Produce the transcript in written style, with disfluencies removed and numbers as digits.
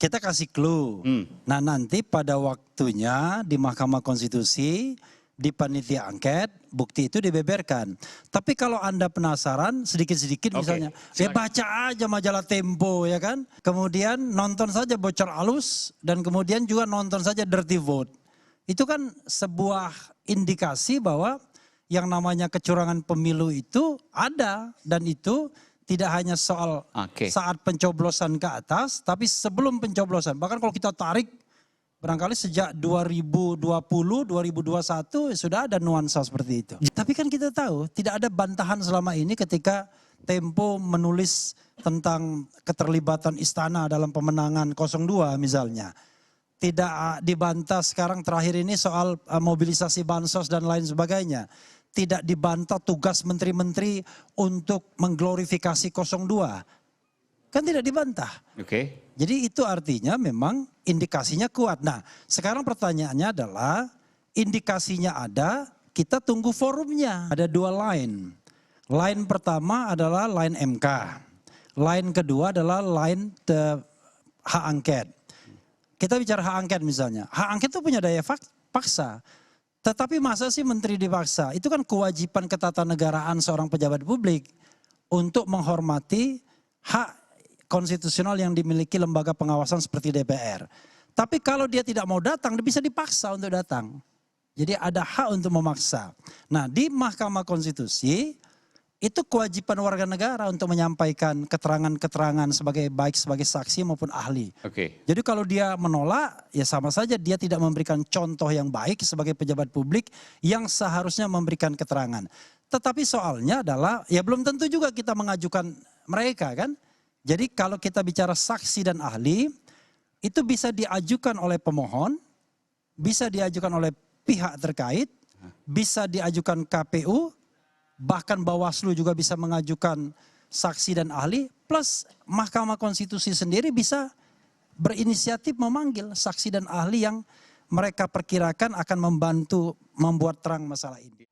kita kasih clue. Nah nanti pada waktunya di Mahkamah Konstitusi, di panitia angket, bukti itu dibeberkan. Tapi kalau Anda penasaran sedikit-sedikit misalnya, ya baca aja majalah Tempo ya kan. Kemudian nonton saja Bocor Alus dan kemudian juga nonton saja Dirty Vote. Itu kan sebuah indikasi bahwa yang namanya kecurangan pemilu itu ada dan itu tidak hanya soal saat pencoblosan ke atas, tapi sebelum pencoblosan. Bahkan kalau kita tarik, barangkali sejak 2020, 2021 sudah ada nuansa seperti itu. Tapi kan kita tahu tidak ada bantahan selama ini ketika Tempo menulis tentang keterlibatan istana dalam pemenangan 02 misalnya. Tidak dibantah sekarang terakhir ini soal mobilisasi bansos dan lain sebagainya. Tidak dibantah tugas menteri-menteri untuk mengglorifikasi 02. Kan tidak dibantah. Jadi itu artinya memang indikasinya kuat. Nah sekarang pertanyaannya adalah indikasinya ada, kita tunggu forumnya. Ada dua line. Line pertama adalah line MK. Line kedua adalah line hak angket. Kita bicara hak angket misalnya. Hak angket itu punya daya paksa. Tetapi masa sih menteri dipaksa? Itu kan kewajiban ketatanegaraan seorang pejabat publik untuk menghormati hak konstitusional yang dimiliki lembaga pengawasan seperti DPR. Tapi kalau dia tidak mau datang, dia bisa dipaksa untuk datang. Jadi ada hak untuk memaksa. Nah di Mahkamah Konstitusi itu kewajiban warga negara untuk menyampaikan keterangan-keterangan baik sebagai saksi maupun ahli. Jadi kalau dia menolak, ya sama saja dia tidak memberikan contoh yang baik sebagai pejabat publik yang seharusnya memberikan keterangan. Tetapi soalnya adalah, ya belum tentu juga kita mengajukan mereka kan. Jadi kalau kita bicara saksi dan ahli, itu bisa diajukan oleh pemohon, bisa diajukan oleh pihak terkait, bisa diajukan KPU, bahkan Bawaslu juga bisa mengajukan saksi dan ahli, plus Mahkamah Konstitusi sendiri bisa berinisiatif memanggil saksi dan ahli yang mereka perkirakan akan membantu membuat terang masalah ini.